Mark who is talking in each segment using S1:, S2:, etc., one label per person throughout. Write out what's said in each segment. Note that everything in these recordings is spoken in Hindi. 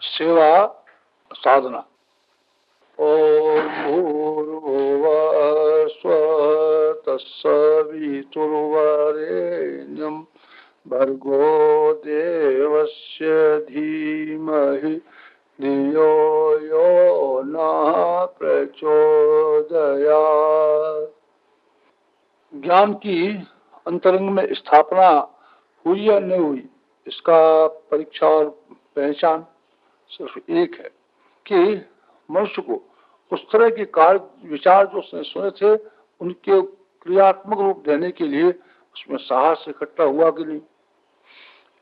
S1: सेवा साधना। ओम भूर्भुवः स्वः तत्सवितुर्वरेण्यं भर्गो देवस्य धीमहि धियो यो नः प्रचोदयात्। ज्ञान की अंतरंग में स्थापना हुई या नहीं हुई, इसका परीक्षा और पहचान सिर्फ एक है कि मनुष्य को उस तरह के कार्य विचार जो उसने सुने थे उनके क्रियात्मक रूप देने के लिए उसमें साहस इकट्ठा हुआ कि नहीं।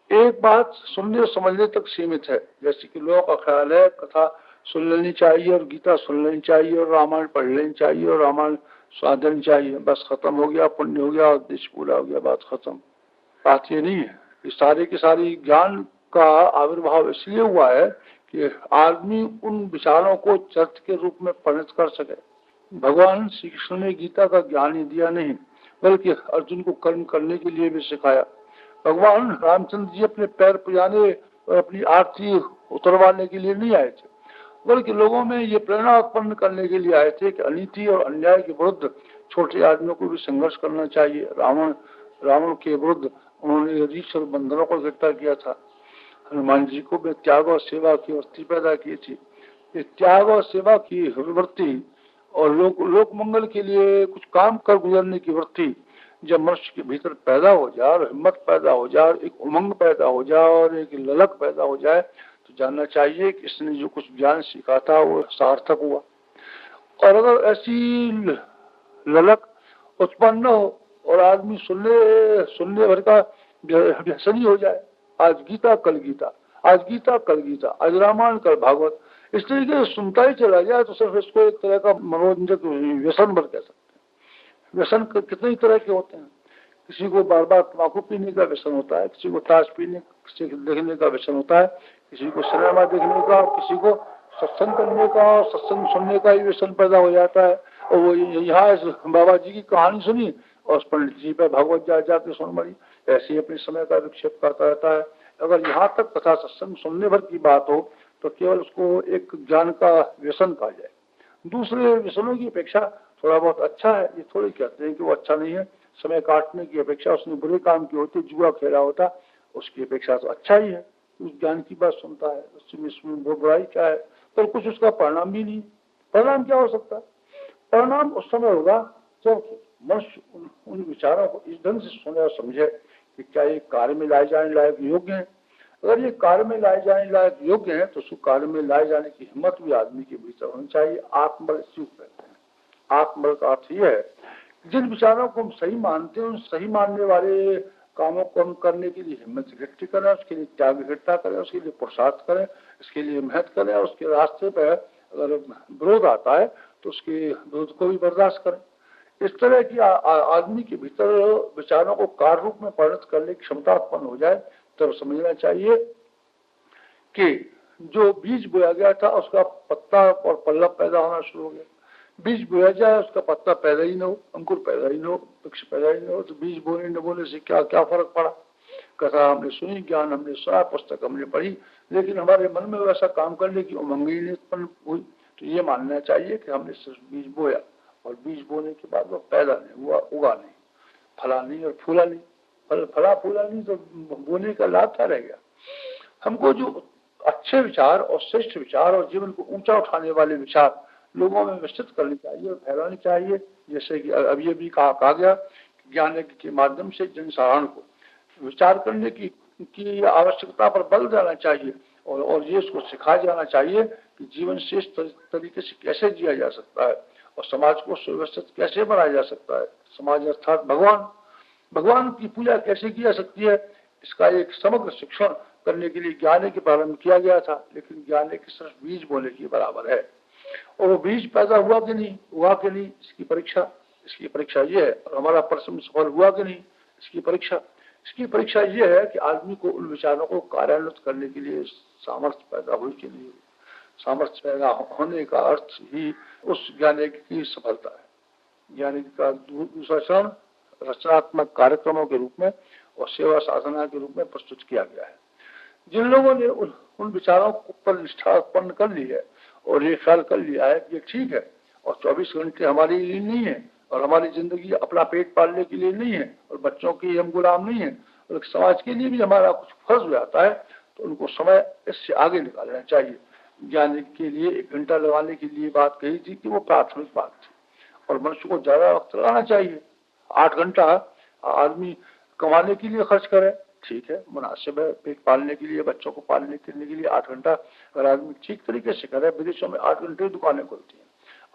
S1: एक बात सुनने समझने तक सीमित है, जैसे कि लोगों का ख्याल है कथा सुन लेनी चाहिए और गीता सुन लेनी चाहिए और रामायण पढ़ लेनी चाहिए और रामायण सुना देनी चाहिए, बस खत्म हो गया, पुण्य हो गया, उद्देश्य पूरा हो गया, बात खत्म। बात ये नहीं है। इस सारे के सारी ज्ञान का आविर्भाव इसलिए हुआ है कि आदमी उन विचारों को चरित्र के रूप में परिणत कर सके। भगवान श्री कृष्ण ने गीता का ज्ञान ही दिया नहीं, बल्कि अर्जुन को कर्म करने के लिए भी सिखाया। भगवान रामचंद्र जी अपने पैर पुजाने और अपनी आरती उतरवाने के लिए नहीं आए थे, बल्कि लोगों में ये प्रेरणा उत्पन्न करने के लिए आए थे कि अनीति और अन्याय के विरुद्ध छोटे आदमियों को भी संघर्ष करना चाहिए। रावण के विरुद्ध उन्होंने रीछ और बंधनों को इकट्ठा किया था। हनुमान जी को भी त्याग और सेवा की वृत्ति पैदा की थी। ये त्याग और सेवा की वृत्ति और लोक मंगल के लिए कुछ काम कर गुजरने की वृत्ति जब मनुष्य के भीतर पैदा हो जाए और हिम्मत पैदा हो जाए और एक उमंग पैदा हो जाए और एक ललक पैदा हो जाए तो जानना चाहिए कि इसने जो कुछ ज्ञान सीखा था वो सार्थक हुआ। और अगर ऐसी ललक उत्पन्न हो और आदमी सुनने भर का व्यसनी हो जाए, आज गीता कल गीता, आज गीता कल गीता, आज रामायण कल भागवत, इस तरीके से सुनता ही चला जाए तो सिर्फ इसको एक तरह का मनोरंजक व्यसन भर कह सकते हैं। व्यसन कितने तरह के होते हैं। किसी को बार बार तम्बाकू पीने का व्यसन होता है, किसी को ताश पीने देखने का व्यसन होता है, किसी को सिनेमा देखने का, किसी को सत्संग करने का और सत्संग सुनने का ही व्यसन पैदा हो जाता है। और वो यहाँ बाबा जी की कहानी सुनी और पंडित जी पे भागवत जाके सुन मरी, ऐसे ही अपने समय का विक्षेप करता रहता है। अगर यहाँ तक कथा सत्संग सुनने भर की बात हो तो केवल उसको एक ज्ञान का व्यसन कहा जाए। दूसरे व्यसनों की अपेक्षा थोड़ा बहुत अच्छा है, ये थोड़ी कहते हैं कि वो अच्छा नहीं है। समय काटने की अपेक्षा उसने बुरे काम की होती, जुआ खेला होता, उसकी अपेक्षा तो अच्छा ही है। उस ज्ञान की बात सुनता है, उसमें बुराई क्या है, पर कुछ उसका परिणाम भी नहीं। परिणाम क्या हो सकता है? परिणाम उस समय होगा जब मनुष्य उन विचारों को इस ढंग से सुने और समझे कि क्या ये कार्य में लाए जाने लायक योग्य है। अगर ये कार्य में लाए जाने लायक योग्य है तो उसको कार्य में लाए जाने की हिम्मत भी आदमी के भीतर होनी चाहिए। आत्मबल इसी को कहते हैं। आत्मबल का अर्थ यह है जिन विचारों को हम सही मानते हैं उन सही मानने वाले कामों को हम करने के लिए हिम्मत इकट्ठी करें, उसके लिए त्याग इकट्ठा करें, उसके लिए पुरुषार्थ करें, इसके लिए मेहनत करें, उसके रास्ते पर अगर विरोध आता है तो उसके विरोध को भी बर्दाश्त करें। इस तरह की आदमी के भीतर विचारों को कार्य रूप में परिणत करने की क्षमता उत्पन्न हो जाए तब समझना चाहिए कि जो बीज बोया गया था उसका पत्ता और पल्लव पैदा होना शुरू हो गया। बीज बोया जाए उसका पत्ता पैदा ही न हो, अंकुर पैदा ही न हो, वृक्ष पैदा ही न हो, तो बीज बोने न बोने से क्या क्या फर्क पड़ा। कथा हमने सुनी, ज्ञान हमने सुना, पुस्तक हमने पढ़ी, लेकिन हमारे मन में वैसा काम करने की उमंग ही नहीं उत्पन्न हुई। तो ये मानना चाहिए कि हमने सिर्फ बीज बोया और बीज बोने के बाद वो पैदा नहीं हुआ, उगा नहीं, फला नहीं और फूला नहीं। फला फूला नहीं तो बोने का लाभ क्या रह गया। हमको जो अच्छे विचार और श्रेष्ठ विचार और जीवन को ऊंचा उठाने वाले विचार लोगों में विस्तृत करनी चाहिए और फैलानी चाहिए। जैसे कि अभी अभी कहा गया ज्ञान के माध्यम से जनसाधारण को विचार करने की आवश्यकता पर बल देना चाहिए और ये उसको सिखाया जाना चाहिए कि जीवन श्रेष्ठ तरीके से कैसे जिया जा सकता है और समाज को सुव्यवस्थित कैसे बनाया जा सकता है। समाज अर्थात भगवान की पूजा कैसे की जा सकती है, इसका एक समग्र शिक्षण करने के लिए ज्ञान के प्रारंभ किया गया था। लेकिन ज्ञान के सिर्फ बीज बोने के बराबर है और वो बीज पैदा हुआ कि नहीं, हुआ कि नहीं, इसकी परीक्षा ये है। और हमारा परिश्रम सफल हुआ कि नहीं, इसकी परीक्षा ये है कि आदमी को उन विचारों को कार्यान्वित करने के लिए सामर्थ्य पैदा हुई कि नहीं। सामर्थ्य पैदा होने का अर्थ ही उस ज्ञान की सफलता है। ज्ञान का दूसरा चरण रचनात्मक कार्यक्रमों के रूप में और सेवा साधना के रूप में प्रस्तुत किया गया है। जिन लोगों ने उन विचारों पर निष्ठा उत्पन्न कर ली है और ये ख्याल कर लिया है कि ये ठीक है और 24 घंटे हमारे लिए नहीं है और हमारी जिंदगी अपना पेट पालने के लिए नहीं है और बच्चों के हम गुलाम नहीं है और समाज के लिए भी हमारा कुछ फर्ज हो जाता है, तो उनको समय इससे आगे निकालना चाहिए। ज्ञान के लिए 1 घंटा लगाने के लिए बात कही थी कि वो प्राथमिक बात थी और मनुष्य को ज्यादा वक्त लगाना चाहिए। 8 घंटा आदमी कमाने के लिए खर्च करे, ठीक है, मुनासिब है, पेट पालने के लिए, बच्चों को पालने करने के लिए 8 घंटा अगर आदमी ठीक तरीके से करे। विदेशों में 8 घंटे दुकानें खुलती हैं,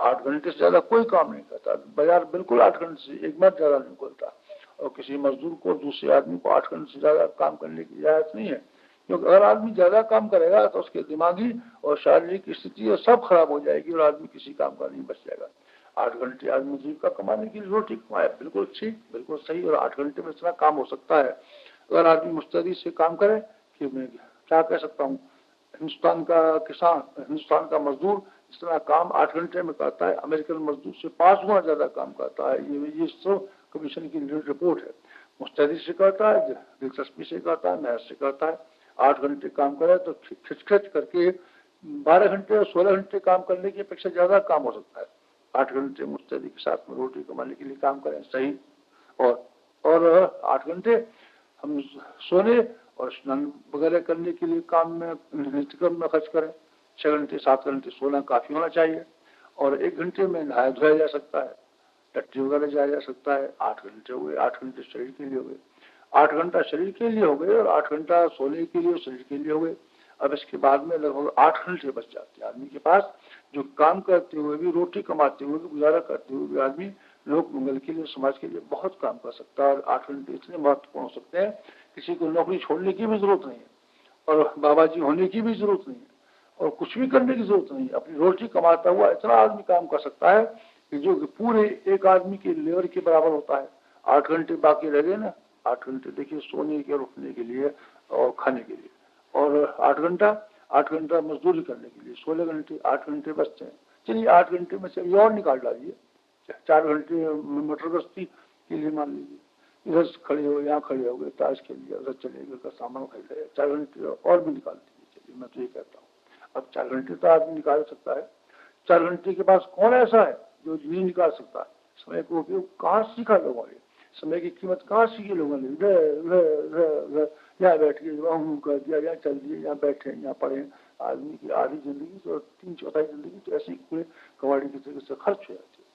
S1: 8 घंटे से ज्यादा कोई काम नहीं करता, बाजार बिल्कुल 8 घंटे से 1 मिनट ज्यादा नहीं खुलता और किसी मजदूर को, दूसरे आदमी को 8 घंटे से ज्यादा काम करने की इजाजत नहीं है, क्योंकि अगर आदमी ज्यादा काम करेगा तो उसके दिमागी और शारीरिक स्थिति सब खराब हो जाएगी और आदमी किसी काम का नहीं बच जाएगा। 8 घंटे आदमी जीविका कमाने के लिए रोटी कमाए, बिल्कुल ठीक, बिल्कुल सही, और 8 घंटे में इतना काम हो सकता है अगर आदमी मुस्तैदी से काम करे कि मैं क्या कह सकता हूँ, हिंदुस्तान का किसान, हिंदुस्तान का मजदूर जितना काम 8 घंटे में करता है, अमेरिकन मजदूर से 5 गुना ज्यादा काम करता है। ये सब कमीशन की रिपोर्ट है। मुस्तैदी से करता है, दिलचस्पी से करता है, मेहनत से करता है। 8 घंटे काम करे तो खिच करके 12 घंटे और 16 घंटे काम करने की अपेक्षा ज्यादा काम हो सकता है। 8 घंटे मुस्तैदी के साथ में रोटी कमाने के लिए काम करें, सही। और 8 घंटे हम सोने और स्नान वगैरह करने के लिए काम में, नित्यक्रम में खर्च करें। 6 घंटे 7 घंटे सोना काफी होना चाहिए और 1 घंटे में नहाया धोया जा सकता है, टट्टी वगैरह जाया जा सकता है। 8 घंटे हुए, 8 घंटे शरीर के लिए हो गए, 8 घंटा शरीर के लिए हो गए और 8 घंटा सोने के लिए और शरीर के लिए हो गए। अब इसके बाद में लगभग 8 घंटे बच जाते हैं आदमी के पास, जो काम करते हुए भी, रोटी कमाते हुए भी, गुजारा करते हुए भी आदमी लोक मंगल के लिए, समाज के लिए बहुत काम कर सकता है। और 8 घंटे इतने महत्वपूर्ण हो सकते हैं, किसी को नौकरी छोड़ने की भी जरूरत नहीं है और बाबा जी होने की भी जरूरत नहीं है और कुछ भी करने की जरूरत नहीं है। अपनी रोटी कमाता हुआ इतना आदमी काम कर सकता है कि जो पूरे एक आदमी के लेबर के बराबर होता है। 8 घंटे बाकी रह गए ना, 8 घंटे देखिए सोने के, रुकने के लिए और खाने के लिए, और 8 घंटा मजदूरी करने के लिए, 16 घंटे, 8 घंटे बचते हैं। चलिए 8 घंटे में से और निकाल डालिए, 4 घंटे मोटर गश्ती के लिए मान लीजिए, इधर खड़े हो, यहाँ खड़े हो गए, ताश खेल लिया, उधर चले गए, का सामान खरीदा, 4 घंटे और भी निकाल दीजिए। चलिए मैं तो ये कहता हूँ, अब 4 घंटे तो आदमी निकाल सकता है। 4 घंटे के पास कौन ऐसा है जो नहीं निकाल सकता? समय को उपयोग कहाँ सीखा लोगों ने, समय की कीमत कहाँ सीखी लोगों ने? यहाँ बैठ के कर दिया, यहाँ चल दिए, यहाँ बैठे, यहाँ पढ़े। आदमी की आधी जिंदगी तो 3/4 जिंदगी तो ऐसे ही पूरे कबाड़ी की तरीके से खर्च हो जाती है।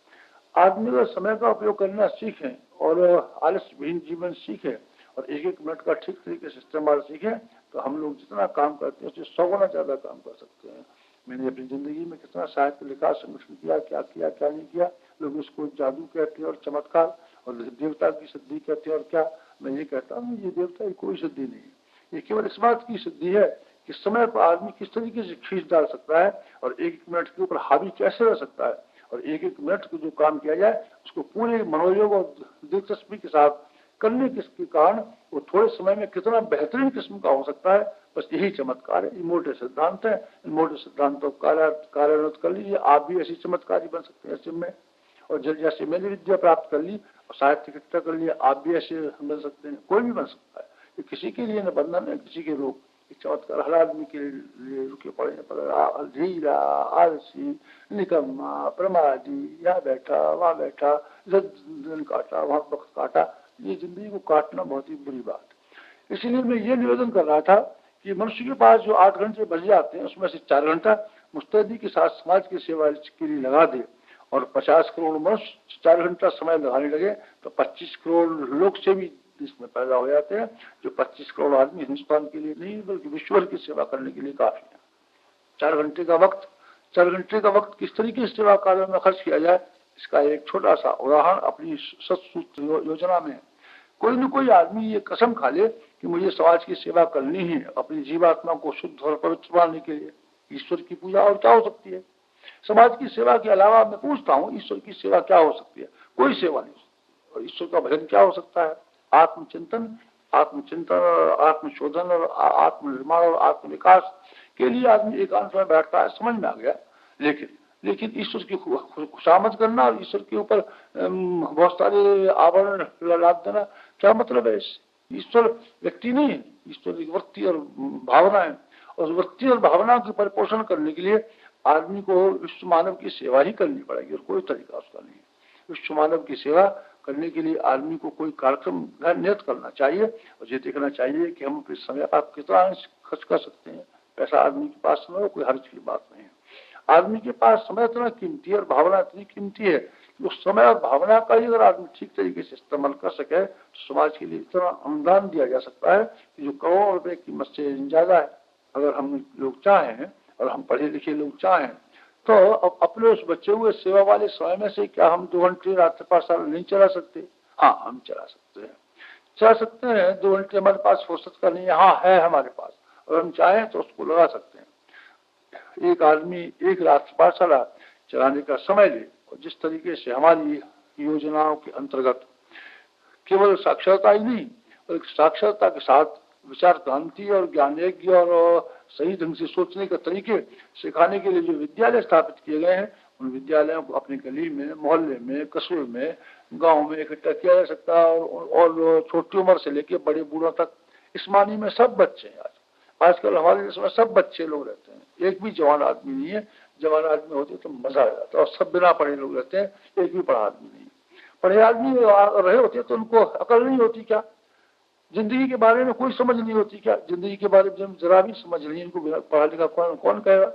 S1: आदमी अगर समय का उपयोग करना सीखें और आलस्य विहीन जीवन सीखे और 1-1 मिनट का ठीक तरीके से इस्तेमाल सीखें, तो हम लोग जितना काम करते हैं उससे 100 गुना ज्यादा काम कर सकते हैं। मैंने अपनी जिंदगी में कितना साहित्य लिखा, संगठन किया, क्या नहीं किया। लोग इसको जादू कहते हैं और चमत्कार और देवता की सिद्धि कहते हैं, और क्या मैं ये कहता हूँ, ये देवता की कोई सिद्धि नहीं है, ये केवल इस बात की सिद्धि है कि समय पर आदमी किस तरीके से खींच डाल सकता है और 1-1 मिनट के ऊपर हावी कैसे रह सकता है और 1-1 मिनट को जो काम किया जाए उसको पूरे मनोयोग और दिलचस्पी के साथ करने के कारण वो थोड़े समय में कितना बेहतरीन किस्म का हो सकता है। बस यही चमत्कार है, ये मोटे सिद्धांत है। इन मोटे सिद्धांतों को कार्यान्वित कर लीजिए, आप भी ऐसी चमत्कारी बन सकते हैं ऐसे में। और जैसे मैंने विद्या प्राप्त कर ली और साहित्य इकट्ठा कर लिया, आप भी ऐसे बन सकते हैं, कोई भी बन सकता है। ये किसी के लिए न बंधन है, किसी के रोग। चमत्कार हर आदमी के लिए रुके पड़े हैं, पर ढीला, आलसी, निकम्मा, प्रमादी, यहाँ बैठा, वहाँ बैठा, दिन काटा, वहाँ वक्त काटा, ये जिंदगी को काटना बहुत ही बुरी बात है। इसलिए मैं ये निवेदन कर रहा था कि मनुष्य के पास जो 8 घंटे बच जाते हैं उसमें से 4 घंटा मुस्तैदी के साथ समाज की सेवा के लिए लगा दे और 50 करोड़ मनुष्य 4 घंटा समय लगाने लगे तो 25 करोड़ लोग से भी इसमें पैदा हो जाते हैं, जो 25 करोड़ आदमी हिंदुस्तान के लिए नहीं बल्कि विश्व की सेवा करने के लिए काफी है। 4 घंटे का वक्त किस तरीके से सेवा कार्य में खर्च किया जाए, इसका एक छोटा सा उदाहरण अपनी सत्सूत्र योजना में। कोई न कोई आदमी ये कसम खा ले कि मुझे समाज की सेवा करनी है, अपनी जीवात्मा को शुद्ध और पवित्र बनाने के लिए। ईश्वर की पूजा और क्या हो सकती है? समाज की सेवा के अलावा मैं पूछता हूँ, ईश्वर की सेवा क्या हो सकती है? कोई सेवा नहीं। और ईश्वर का भजन क्या हो सकता है? आत्मचिंतन, आत्मशोधन और आत्मनिर्माण और आत्मविकास के लिए आदमी एकांत में बैठता है, समझ में आ गया। लेकिन ईश्वर की खुशामद और ईश्वर के ऊपर बहुत सारे आवरण लाद देना, क्या मतलब है इससे? ईश्वर व्यक्ति नहीं है, ईश्वर एक वृत्ति और भावना है। और वृत्ति और भावना के परिपोषण करने के लिए आदमी को विश्व मानव की सेवा ही करनी पड़ेगी और कोई तरीका उसका नहीं है। विश्व मानव की सेवा करने के लिए आदमी को कोई कार्यक्रम नियत करना चाहिए और ये देखना चाहिए कि हम अपने समय का कितना खर्च कर सकते हैं। पैसा आदमी के पास समय कोई हर्ज की बात नहीं है। आदमी के पास समय इतना कीमती है और भावना इतनी कीमती है कि उस समय और भावना का ही अगर आदमी ठीक तरीके से इस्तेमाल कर सके तो समाज के लिए इतना अनुदान दिया जा सकता है कि जो करोड़ों रुपए कीमत से ज्यादा है। अगर हम लोग चाहें और हम पढ़े लिखे लोग चाहें तो अब अपने उस बचे हुए सेवा वाले समय में से क्या हम 2 घंटे रात्रि पाठशाला नहीं चला सकते? हाँ, हम चला सकते हैं। 2 घंटे हमारे पास फुर्सत का नहीं, हाँ है हमारे पास, और हम चाहें तो उसको लगा सकते हैं। एक आदमी एक रात्रि पाठशाला चलाने का समय ले और जिस तरीके से हमारी योजनाओं के अंतर्गत केवल साक्षरता ही नहीं बल्कि साक्षरता के साथ विचार क्रांति और ज्ञान यज्ञ और सही ढंग से सोचने के तरीके सिखाने के लिए जो विद्यालय स्थापित किए गए हैं, उन विद्यालयों को अपनी गली में, मोहल्ले में, कस्बे में, गांव में इकट्ठा किया जा सकता है। और छोटी उम्र से लेकर बड़े बूढ़ों तक इस मानी में सब बच्चे हैं। आजकल हमारे देश में सब बच्चे लोग रहते हैं, एक भी जवान आदमी नहीं है। जवान आदमी होते तो मजा आ जाता, और सब बिना पढ़े लोग रहते हैं, एक भी पढ़ा आदमी नहीं। पढ़े आदमी रहे होते तो उनको अकल नहीं होती क्या? जिंदगी के बारे में कोई समझ नहीं होती क्या? जिंदगी के बारे में जरा भी समझ नहीं, इनको पढ़ा लिखा कौन कहेगा?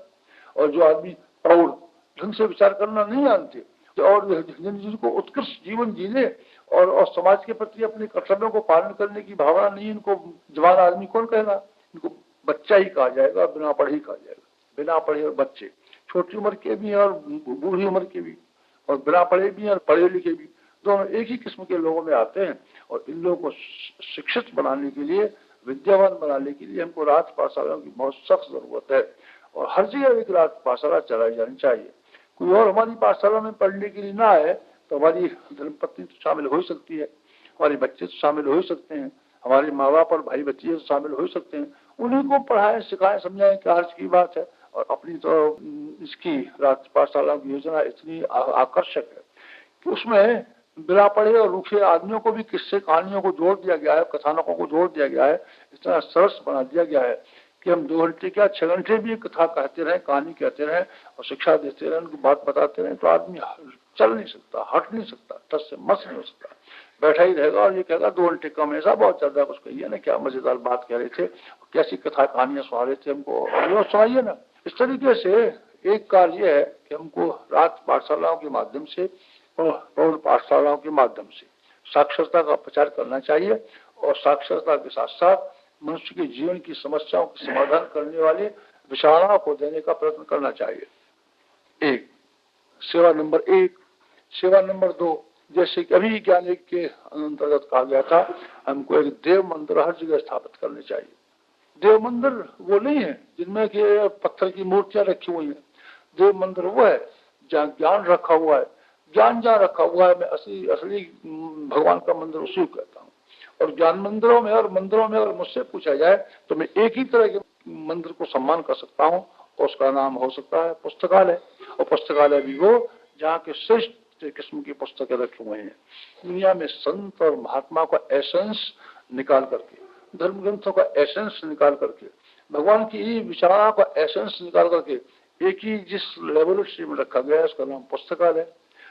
S1: और जो आदमी प्रौढ़ ढंग से विचार करना नहीं जानते और जिनको उत्कृष्ट जीवन जीने और समाज के प्रति अपने कर्तव्यों को पालन करने की भावना नहीं, इनको जवान आदमी कौन कहेगा? इनको बच्चा ही कहा जाएगा, बिना पढ़े ही कहा जाएगा। बिना पढ़े और बच्चे, छोटी उम्र के भी और बूढ़ी उम्र के भी, और बिना पढ़े भी और पढ़े लिखे भी, दोनों एक ही किस्म के लोगों में आते हैं। और इन लोगों को शिक्षित बनाने के लिए, विद्यावान बनाने के लिए हमको रात पाठशालाओं की बहुत सख्त जरूरत है। और हर जगह एक रात पाठशाला चलाई जानी चाहिए। कोई और हमारी पाठशाला में पढ़ने के लिए ना आए तो हमारी धर्मपत्नी तो शामिल हो सकती है, हमारे बच्चे तो शामिल हो सकते हैं, हमारे माँ बाप और भाई बच्चे तो शामिल हो सकते हैं। उन्हीं को पढ़ाएं, सिखाएं, समझाएं, क्या अर्ज की बात है। और अपनी तो इसकी रात पाठशाला की योजना इतनी आकर्षक है कि उसमें बिना पढ़े और रूखे आदमियों को भी किस्से कहानियों को जोड़ दिया गया है, कथानकों को जोड़ दिया गया है। इतना सरस बना दिया गया है कि हम 2 घंटे क्या 6 घंटे भी कथा कहते रहे, कहानी कहते रहे और शिक्षा देते रहे, उनको बात बताते रहे, तो आदमी चल नहीं सकता, हट नहीं सकता, टस से मस नहीं हो सकता, बैठा ही रहेगा और ये कहेगा 2 घंटे कम ऐसा बहुत ज्यादा कुछ कहिए ना, क्या मजेदार बात कह रहे थे, कैसी कथा कहानियां सुना रहे थे हमको, और सुनाइए ना। इस तरीके से एक कार्य है कि हमको रात पाठशालाओं के माध्यम से और पाठशालाओं के माध्यम से साक्षरता का प्रचार करना चाहिए। और साक्षरता के साथ साथ मनुष्य के जीवन की समस्याओं का समाधान करने वाले विचारों को देने का प्रयत्न करना चाहिए। एक सेवा नंबर 1। सेवा नंबर 2, जैसे कि अभी ज्ञान यज्ञ के अंतर्गत कहा गया था, हमको एक देव मंदिर हर जगह स्थापित करने चाहिए। देव मंदिर वो नहीं है जिनमें के पत्थर की मूर्तियां रखी हुई हैं। देव मंदिर वो है जहाँ ज्ञान रखा हुआ है। ज्ञान जहाँ रखा हुआ है, मैं असली भगवान का मंदिर उसी को कहता हूँ। और ज्ञान मंदिरों में और मंदिरों में अगर मुझसे पूछा जाए तो मैं एक ही तरह के मंदिर को सम्मान कर सकता हूँ, और उसका नाम हो सकता है पुस्तकालय। और पुस्तकालय भी वो जहाँ के श्रेष्ठ किस्म की पुस्तकें रखी हुई हैं। दुनिया में संत और महात्मा का एसेंस निकाल करके, धर्म ग्रंथों का एसेंस निकाल करके, भगवान की विचारों का एसेंस निकाल करके एक ही जिस लेबोरेटरी में रखा गया है, उसका नाम पुस्तकालय।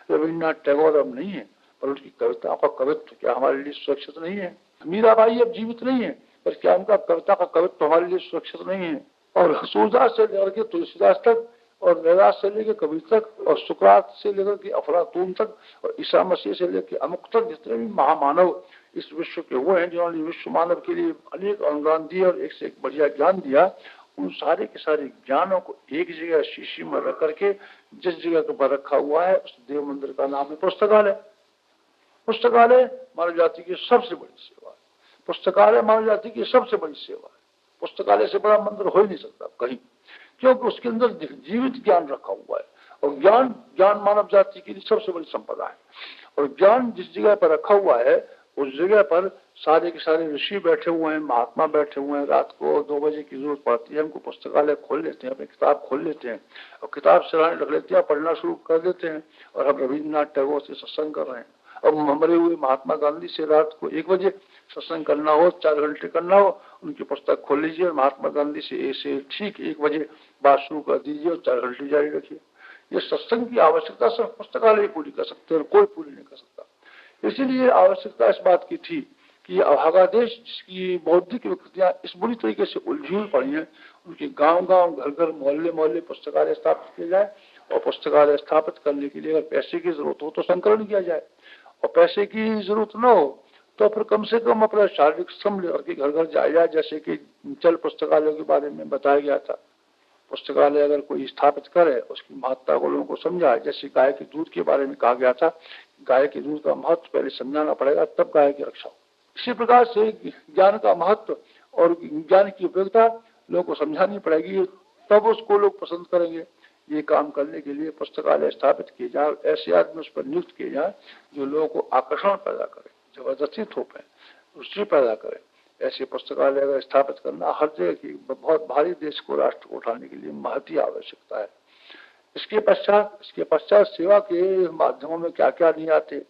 S1: रविन्द्रनाथ टैगोर अब नहीं है, पर उनकी कविताओं का कवित्व क्या हमारे लिए सुरक्षित नहीं है? मीराबाई अब जीवित नहीं है, पर क्या उनका कविता का कवित्व हमारे लिए सुरक्षित नहीं है? और सूरदास से लेकर के तुलसीदास तक, और वेदास से लेकर कबीर तक, और सुकरात से लेकर के अफलातून तक, और ईसा मसीह से लेकर अमुक तक, जितने भी महामानव इस विश्व के हुए हैं जिन्होंने विश्व मानव के लिए अनेक अनुदान दिए और एक से एक बढ़िया ज्ञान दिया, उन सारे के सारे ज्ञानों को एक जगह शीशी में रख करके जिस जगह पर रखा हुआ है उस देव मंदिर का नाम है पुस्तकालय। पुस्तकालय मानव जाति की सबसे बड़ी सेवा है। पुस्तकालय मानव जाति की सबसे बड़ी सेवा है। पुस्तकालय से बड़ा मंदिर हो ही नहीं सकता कहीं, क्योंकि उसके अंदर जीवित ज्ञान रखा हुआ है। और ज्ञान मानव जाति की सबसे बड़ी संपदा है। और ज्ञान जिस जगह पर रखा हुआ है उस जगह पर सारे के सारे ऋषि बैठे हुए हैं, महात्मा बैठे हुए हैं। रात को 2 बजे की जरूरत पड़ती है, हमको पुस्तकालय खोल लेते हैं, अपनी किताब खोल लेते हैं और किताब सिराने रख लेते हैं, पढ़ना शुरू कर देते हैं। और हम रविन्द्रनाथ टैगोर से सत्संग कर रहे हैं, अब मरे हुए महात्मा गांधी से रात को 1 बजे सत्संग करना हो, 4 घंटे करना हो, उनकी पुस्तक खोल लीजिए और महात्मा गांधी से ठीक 1 बजे बात शुरू कर दीजिए और 4 घंटे जारी रखिए। ये सत्संग की आवश्यकता सिर्फ पुस्तकालय पूरी कर सकते हैं और कोई पूरी नहीं कर सकता। इसीलिए आवश्यकता इस बात की थी कि अभागा देश जिसकी बौद्धिक विकृतियां इस बुरी तरीके से उलझी हुई पड़ी हैं, उनके गांव-गांव, घर-घर, मोहल्ले-मोहल्ले पुस्तकालय स्थापित किए जाए और पुस्तकालय स्थापित करने के लिए अगर पैसे की जरूरत हो तो संकलन किया जाए, और पैसे की जरूरत न हो तो फिर कम से कम अपना शारीरिक श्रम लेकर के घर घर जाया जाए, जैसे कि चल पुस्तकालयों के बारे में बताया गया था। पुस्तकालय अगर कोई स्थापित करे, उसकी महत्ता को लोगों को समझाए, जैसे गाय के दूध के बारे में कहा गया था, गाय के दूध का महत्व पहले समझाना पड़ेगा, तब गाय की रक्षा हो। इसी प्रकार से ज्ञान का महत्व और ज्ञान की उपयोगिता लोगों को समझानी पड़ेगी, तब उसको लोग पसंद करेंगे। ये काम करने के लिए पुस्तकालय स्थापित किए जाए, ऐसे आदमी उस पर नियुक्त किए जाए जो लोगों को आकर्षण पैदा करे, जबरदस्ती थोपे, रुचि पैदा करे। ऐसे पुस्तकालय अगर स्थापित करना हर जगह की बहुत भारी देश को, राष्ट्र को उठाने के लिए महती आवश्यकता है। इसके पश्चात सेवा के माध्यमों में क्या क्या नहीं आते,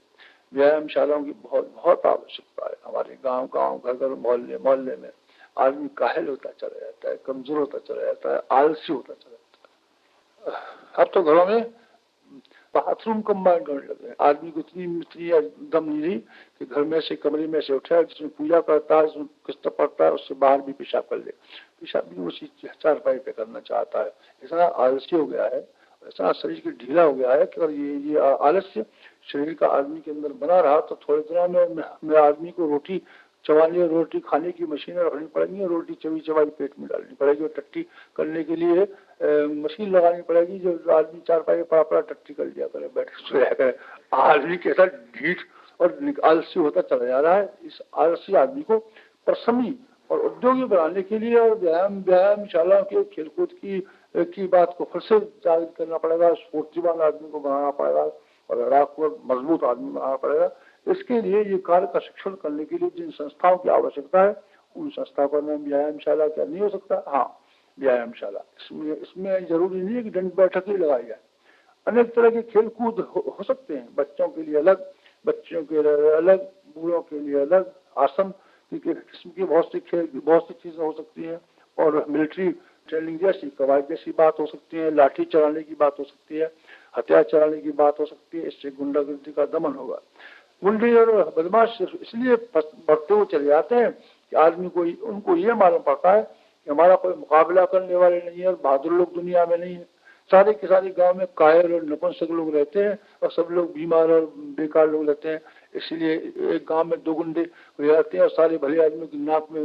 S1: व्यायामशालाओं की बहुत बहुत आवश्यकता है। हमारे गांव-गांव, घर-घर, मोहल्ले-मोहल्ले में आदमी काहिल होता चला जाता है, कमजोर होता चला जाता है, आलसी होता चला जाता है। अब तो घरों में बाथरूम कंबाइन करने लगे हैं। आदमी को इतनी दम नहीं रही कि घर में से, कमरे में से उठा, जिसमें पूजा करता है, जिसमें किस्त पड़ता है, उससे बाहर भी पेशाब कर ले। पेशाब भी उसी चारपाई पे करना चाहता है। इतना आलसी हो गया है, इतना शरीर की ढीला हो गया है कि अगर ये आलस्य शरीर का आदमी के अंदर बना रहा तो थोड़े दिनों में आदमी को रोटी चबाने, रोटी खाने की मशीनें रखनी पड़ेंगी, रोटी चबी चबाई पेट में डालनी पड़ेगी, और टट्टी करने के लिए मशीन लगानी पड़ेगी, जो आदमी चारपाई पड़ा पड़ा टट्टी कर लिया करे, बैठ सोया करे। आदमी कैसा ढीठ और आलसी होता चला जा रहा है। इस आलसी आदमी को परिश्रमी और उद्योगी बनाने के लिए और व्यायामशाला के खेलकूद की बात को फिर से जागृत करना पड़ेगा, स्फूर्तिवान आदमी को बनाना पड़ेगा और लड़ाकू और मजबूत आदमी बनाना पड़ेगा। इसके लिए ये कार्य का शिक्षण करने के लिए जिन संस्थाओं की आवश्यकता है, उन संस्थाओं का नाम व्यायामशाला क्या नहीं हो सकता? हाँ, व्यायामशाला। इसमें जरूरी नहीं है कि दंड बैठक ही लगाई जाए। अनेक तरह के खेलकूद हो सकते हैं, बच्चों के लिए अलग, बच्चों के लिए अलग, बूढ़ों के लिए अलग, आसन किस्म की बहुत सी चीजें हो सकती हैं, और मिलिट्री ट्रेनिंग जैसी, कवायद जैसी बात हो सकती है, लाठी चलाने की बात हो सकती है, हथियार चलाने की बात हो सकती है। इससे गुंडागर्दी का दमन होगा। गुंडे और बदमाश इसलिए बढ़ते हुए चले जाते हैं कि आदमी को उनको ये मालूम पड़ता है कि हमारा कोई मुकाबला करने वाले नहीं है और बहादुर लोग दुनिया में नहीं है। सारे के सारे गांव में कायर और नपुंसक लोग रहते हैं और सब लोग बीमार और बेकार लोग रहते हैं। इसलिए एक गांव में 2 गुंडे हो जाते हैं और सारे भले आदमी की नाक में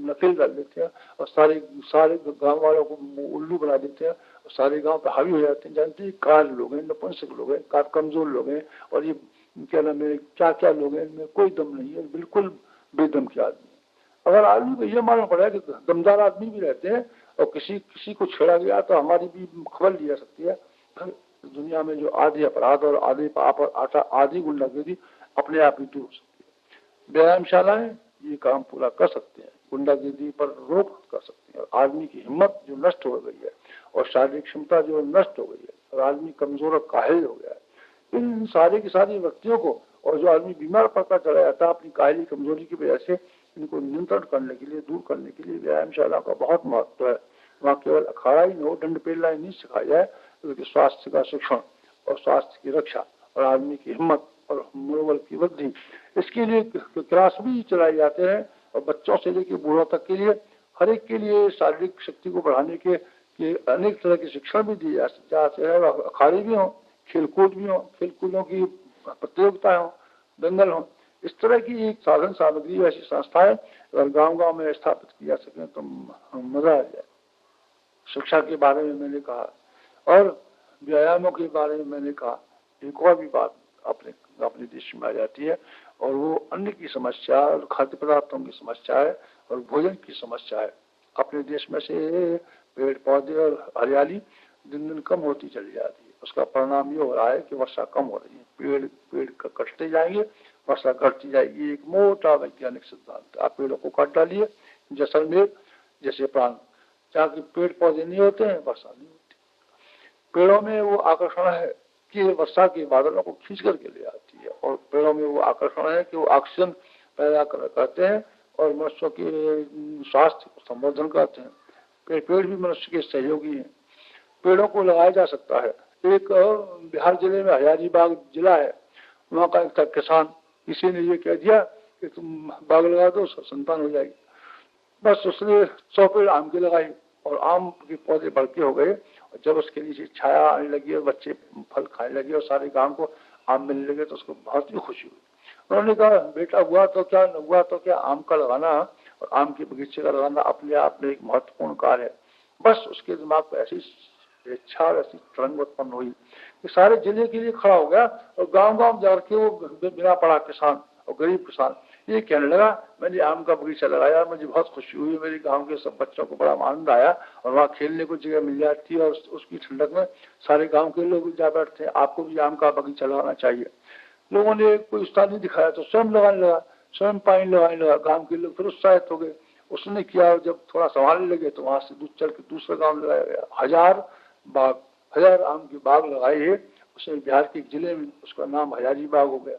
S1: नकेल डाल देते हैं और सारे गांव वालों को उल्लू बना देते हैं और सारे गांव पे हावी हो जाते हैं। जानते हैं, कायर लोग हैं, नपुंसक लोग हैं, कमजोर लोग हैं, और ये क्या नाम है, क्या क्या लोग हैं, इनमें कोई दम नहीं है, बिल्कुल बेदम के आदमी। अगर आदमी को यह मालूम पड़ा कि दमदार आदमी भी रहते हैं और किसी को छेड़ा गया तो हमारी भी खबर ली जा सकती है। दुनिया में जो आधी अपराध और आधी पाप और आधी गुंडागर्दी अपने आप ही दूर हो सकती है। व्यायामशालाएं ये काम पूरा कर सकते हैं, गुंडागर्दी पर रोक कर सकते हैं, और आदमी की हिम्मत जो नष्ट हो गई है और शारीरिक क्षमता जो नष्ट हो गई है और आदमी कमजोर और काहिल हो गया है, इन सारे की सारी व्यक्तियों को, और जो आदमी बीमार पड़ता चला जाता है अपनी कायली कमजोरी की वजह से, इनको नियंत्रण करने के लिए, दूर करने के लिए व्यायामशाला का बहुत महत्व है। वहाँ केवल अखाड़ा ही नहीं हो, दंड पेलना ही नहीं सिखाया जाए, बल्कि स्वास्थ्य का शिक्षण और स्वास्थ्य की रक्षा और आदमी की हिम्मत और मनोबल की वृद्धि, इसके लिए क्लास भी चलाए जाते हैं। और बच्चों से लेकर बूढ़ों तक के लिए, हर एक के लिए शारीरिक शक्ति को बढ़ाने के अनेक तरह के शिक्षण भी दिए जाते हैं। अखाड़े भी हों, खेलकूद भी हो, खेलकूदों की प्रतियोगिताएं हो, दंगल हो, इस तरह की एक साधन सामग्री ऐसी संस्थाएं अगर गांव-गांव में स्थापित की जा सके तो मजा आ जाए। शिक्षा के बारे में मैंने कहा और व्यायामों के बारे में मैंने कहा। एक और भी बात अपने देश में आ जाती है, और वो अन्न की समस्या और खाद्य पदार्थों की समस्या है और भोजन की समस्या है। अपने देश में से पेड़ पौधे और हरियाली दिन दिन कम होती चली जाती है। उसका परिणाम ये हो रहा है कि वर्षा कम हो रही है, पेड़ कटते जाएंगे, वर्षा घटती जाएगी। एक मोटा वैज्ञानिक सिद्धांत। आप पेड़ों को काट डालिए, जैसलमेर जैसे प्रांत जहाँ पेड़ पौधे नहीं होते हैं, वर्षा नहीं होती। पेड़ों में वो आकर्षण है कि वर्षा के बादलों को खींच करके ले आती है। और पेड़ों में वो आकर्षण है कि वो ऑक्सीजन पैदा करते हैं और मनुष्यों के स्वास्थ्य को संवर्धन करते हैं। पेड़ भी मनुष्य के सहयोगी हैं। पेड़ों को लगाया जा सकता है। एक बिहार जिले में हजारीबाग जिला है, वहाँ का एक किसान, किसी ने ये कह दिया कि तुम बाग लगा दो, संतान हो जाएगी। बस उसने 100 पेड़ आम के लगाए और आम के पौधे बढ़के हो गए। और जब उसके नीचे छाया आने लगी और बच्चे फल खाने लगे और सारे गांव को आम मिलने लगे तो उसको बहुत ही खुशी हुई। उन्होंने कहा, बेटा हुआ तो क्या न हुआ तो क्या, आम का लगाना और आम के बगीचे का लगाना अपने आप में एक महत्वपूर्ण कार्य है। बस उसके दिमाग पर ऐसी इच्छा और ऐसी तरंग उत्पन्न हुई कि सारे जिले के लिए खड़ा हो गया और गांव गांव जाकर वो बिना पढ़ा किसान और गरीब किसान ये कहने लगा, मैंने आम का बगीचा लगाया, मुझे बहुत खुशी हुई, मेरे गांव के सब बच्चों को बड़ा आनंद आया और वहाँ खेलने को जगह मिल जाती है और उसकी ठंडक में सारे गांव के लोग जा बैठते हैं। आपको भी आम का बगीचा लगाना चाहिए। लोगों ने कोई उत्साह नहीं दिखाया तो स्वयं लगाने लगा, स्वयं पानी लगाने लगा। गांव के लोग फिर उत्साहित हो गए। उसने किया, जब थोड़ा संभालने लगे तो वहां से चल के दूसरे गांव लगाया गया। 1000 आम के बाग लगाए उसने बिहार के जिले में, उसका नाम हजारीबाग हो गया।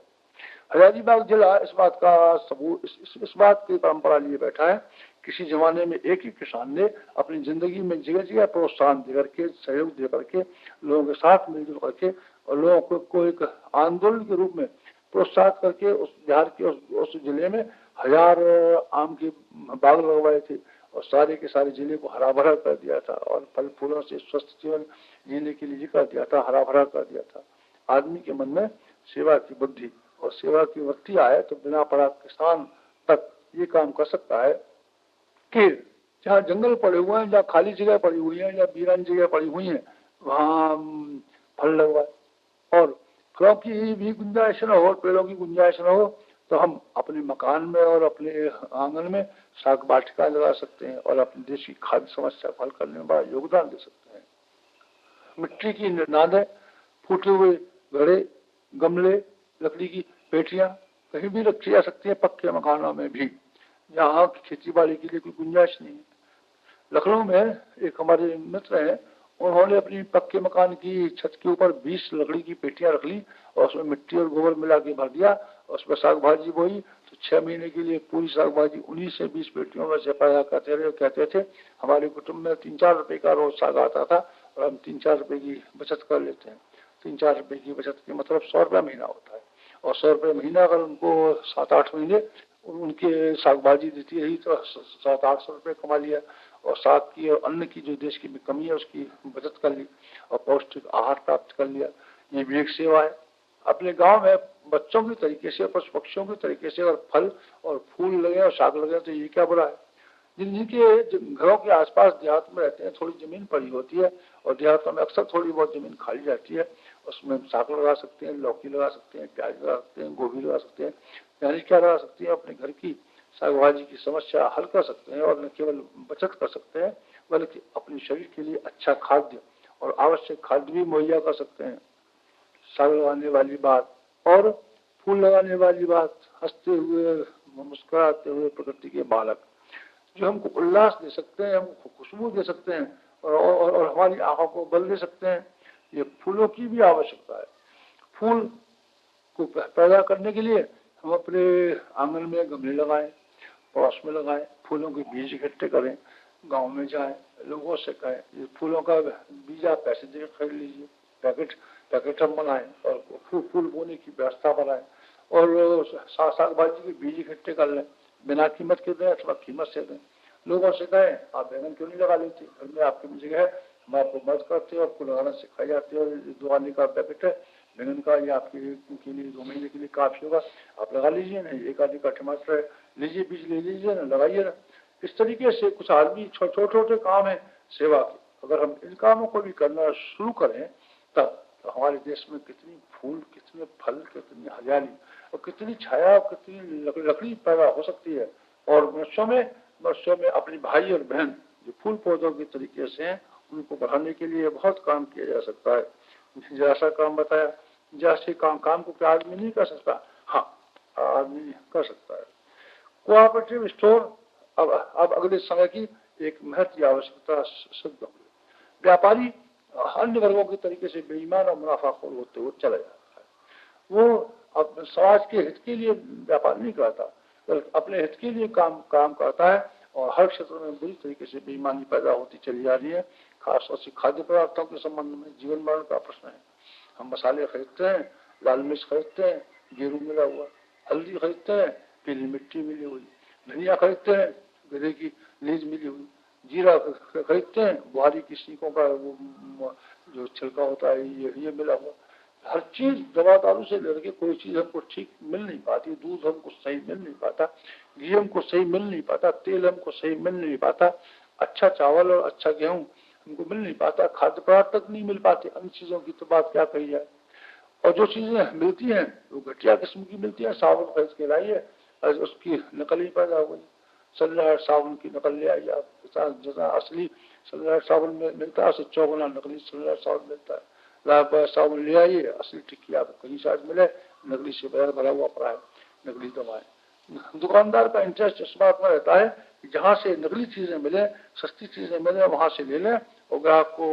S1: हजारीबाग जिला इस बात का सबूत, इस बात की परंपरा लिए बैठा है। किसी जमाने में एक ही किसान ने अपनी जिंदगी में जगह जगह प्रोत्साहन दे करके, सहयोग दे करके, लोगों के साथ मिलजुल करके और लोगों को एक आंदोलन के रूप में प्रोत्साहित करके उस बिहार के उस जिले में 1000 आम के बाग लगवाए थे और सारे के सारे जिले को हरा भरा कर दिया था और फल फूलों से स्वस्थ जीवन जीने के लिए कर दिया था, हरा भरा कर दिया था। आदमी के मन में सेवा की बुद्धि और सेवा की वृत्ति आए तो बिना पढ़ा किसान तक ये काम कर सकता है कि जहाँ जंगल पड़े हुए हैं, जहाँ खाली जगह पड़ी हुई है, जहाँ वीरान जगह पड़ी हुई है, वहाँ फल लगवाए। और फलों की भी गुंजाइश न हो, पेड़ों की गुंजाइश न हो तो हम अपने मकान में और अपने आंगन में साग वाटिका लगा सकते हैं और अपने देश की खाद्य समस्या को हल करने में बड़ा योगदान दे सकते हैं। मिट्टी की नादें, फूटे हुए घड़े, गमले, लकड़ी की पेटियां कहीं भी रखी जा सकती है, पक्के मकानों में भी, जहाँ खेती बाड़ी के लिए कोई गुंजाइश नहीं है। लखनऊ में एक हमारे मित्र हैं, उन्होंने अपनी पक्के मकान की छत के ऊपर 20 लकड़ी की पेटियां रख ली और उसमें मिट्टी और गोबर मिला के भर दिया और उसमें साग भाजी बोई तो 6 महीने के लिए पूरी साग भाजी 19 से 20 पेटियों में से पैदा करते रहे। कहते थे हमारे कुटुंब में 3-4 रुपए का रोज साग आता था और हम 3-4 रुपए की बचत कर लेते हैं। 3-4 रुपए की बचत के मतलब 100 रुपया महीना होता है और 100 रुपये महीना अगर उनको 7-8 महीने उनके साग भाजी देती रही तो 700-800 रुपये कमा लिया और साग की और अन्न की जो देश की कमी है उसकी बचत कर ली और पौष्टिक आहार प्राप्त कर लिया। ये भी एक सेवा है। अपने गांव में बच्चों की तरीके से, पशु पक्षियों के तरीके से अगर फल और फूल लगे और साग लगे तो ये क्या बुरा है। जिनके घरों के आसपास देहात में रहते हैं, थोड़ी जमीन पड़ी होती है और देहातों में अक्सर थोड़ी बहुत जमीन खाली रहती है, उसमें साग लगा सकते हैं, लौकी लगा सकते हैं, प्याज लगा सकते हैं, गोभी लगा सकते हैं, यानी क्या लगा सकते हैं, अपने घर की साग भाजी की समस्या हल कर सकते हैं और न केवल बचत कर सकते हैं बल्कि अपने शरीर के लिए अच्छा खाद्य और आवश्यक खाद्य भी मुहैया कर सकते हैं। साग लगाने वाली बात और फूल लगाने वाली बात, हंसते हुए मुस्कुराते हुए प्रकृति के बालक जो हमको उल्लास दे सकते हैं, हमको खुशबू दे सकते हैं और हमारी आंखों को बल दे सकते हैं। ये फूलों की भी आवश्यकता है। फूल को पैदा करने के लिए हम अपने आंगन में गमले लगाएं, पड़ोस में लगाएं, फूलों के बीज इकट्ठे करें, गांव में जाएं, लोगों से कहें फूलों का बीज आप पैसे देकर खरीद लीजिए, पैकेट हम बनाएं और फूल बोने की व्यवस्था बनाएं और साग भाजी के बीज इकट्ठे कर लें, बिना कीमत के दें अथवा कीमत से दें। लोगों से कहें आप बैंगन क्यों नहीं लगा लेते, घर में आपकी जगह है, हम आपको मदद करते हैं, आपको लगाना सिखाई जाती है और 2 आने का पैकेट है बैंगन का, ये आपके लिए 2 महीने के लिए काफी होगा, आप लगा लीजिए ना। 1 आदमी का टमाटर लीजिए, बीज ले लीजिए ना, लगाइए ना। इस तरीके से कुछ आदमी छोटे छोटे काम है सेवा के, अगर हम इन कामों को भी करना शुरू करें तब तो हमारे देश में कितनी फूल, कितने फल, कितनी हरियाली और कितनी छाया, कितनी लकड़ी पैदा हो सकती है। और मनुष्यों में अपने भाई और बहन जो फूल पौधों के तरीके से हैं उनको बढ़ाने के लिए बहुत काम किया जा सकता है। जैसा काम बताया, जैसे काम को क्या आदमी नहीं कर सकता, हाँ आदमी कर सकता है। कोऑपरेटिव स्टोर अब अगले समय की एक महत्वपूर्ण आवश्यकता सिद्ध होगी। व्यापारी अन्य वर्गों के तरीके से बेईमान और मुनाफाखोर होते हुए चला जाता है। वो अब समाज के हित के लिए व्यापार नहीं करता, बल्कि अपने हित के लिए काम करता है, और हर क्षेत्र में बुरी तरीके से बेईमानी पैदा होती चली जा रही है। खासतौर से खाद्य पदार्थों के संबंध में जीवन मरण का प्रश्न है। हम मसाले खरीदते हैं, लाल मिर्च खरीदते हैं, गेरू मिला हुआ, हल्दी खरीदते हैं, पीली मिट्टी मिली हुई, धनिया खरीदते हैं, गधे की लीज मिली हुई, जीरा खरीदते हैं, बुहारी की सीखों का वो जो छिलका होता है ये मिला हुआ। हर चीज दवा दारू से लेकर कोई चीज हमको ठीक मिल नहीं पाती, दूध हमको सही मिल नहीं पाता, घी हमको सही मिल नहीं पाता, तेल हमको सही मिल नहीं पाता, अच्छा चावल और अच्छा गेहूं हमको मिल नहीं पाता, खाद्य पदार्थ तक नहीं मिल पाते। अन्य चीजों की तो बात क्या कही जाए। और जो चीजें मिलती हैं वो घटिया किस्म की मिलती है। साबुन खरीद के लाइए, उसकी नकल ही पैदा हो गई। सनलाइट साबुन की नकल ले आइए आप, जैसा असली सनलाइट साबुन में मिलता है उससे 4 गुना नकली सनलाइट साबुन मिलता है। लाभ साबुन ले आइए, असली टिक्की आपको कहीं शायद मिले, नकली से भरा हुआ पड़ा है, नकली दवाएं। दुकानदार का इंटरेस्ट इस बात में रहता है कि जहां से नकली चीजें मिले, सस्ती चीजें मिले, वहां से ले लें और ग्राहक को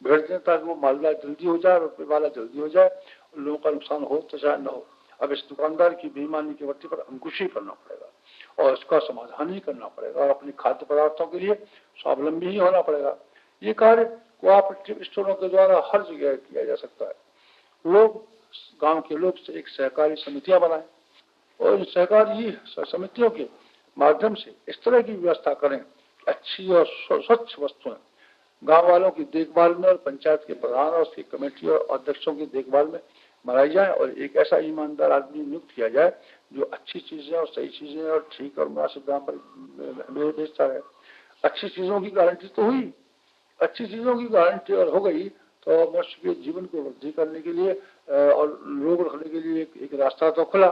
S1: भेज दें ताकि वो मालदार जल्दी हो जाए, रुपये वाला जल्दी हो जाए, लोगों का नुकसान हो तो चाहे न हो। अब इस दुकानदार की बेईमानी की वृत्ति पर अंकुश ही करना पड़ेगा और इसका समाधान ही करना पड़ेगा और अपने खाद्य पदार्थों के लिए स्वावलंबी ही होना पड़ेगा। ये कार्य कोऑपरेटिव स्टोरों के द्वारा हर जगह किया जा सकता है। लोग, गांव के लोग से एक सहकारी समितियां बनाएं और इन सहकारी समितियों के माध्यम से इस तरह की व्यवस्था करें कि अच्छी और स्वच्छ वस्तुएं गांव वालों की देखभाल में और पंचायत के प्रधान और उसकी कमेटी और अध्यक्षों की देखभाल में बनाई जाए, और एक ऐसा ईमानदार आदमी नियुक्त किया जाए जो अच्छी चीजें और सही चीजें और ठीक और मुनासिब दाम पर बेचता है। अच्छी चीजों की गारंटी तो हुई, अच्छी चीजों की गारंटी और हो गई तो मनुष्य के जीवन को वृद्धि करने के लिए और रोग रखने के लिए एक रास्ता तो खुला।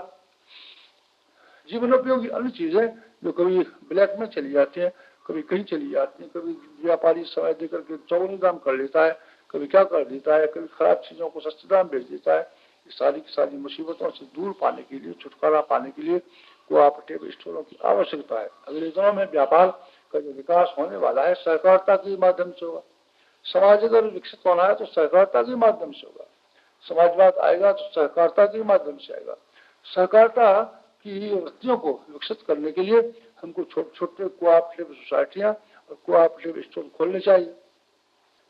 S1: जीवन उपयोगी अन्य चीजें जो कभी ब्लैक में चली जाती है, कभी कहीं चली जाती है, कभी व्यापारी समय देकर के चौगुनी दाम कर लेता है, कभी क्या कर देता है, कभी खराब चीजों को सस्ते दाम बेच देता है। सारी की सारी मुसीबतों से दूर पाने के लिए, छुटकारा पाने के लिए कोऑपरेटिव स्टोरों की आवश्यकता है। अगले दिनों में व्यापार का जो विकास होने वाला है सहकारिता के माध्यम से होगा। समाज अगर विकसित होना है तो सहकारिता के माध्यम से होगा। समाजवाद आएगा तो सहकारिता के माध्यम से आएगा। सहकारिता की वृत्तियों को विकसित करने के लिए हमको छोटे छोटे कोऑपरेटिव सोसाइटियां और कोऑपरेटिव स्टोर खोलने चाहिए।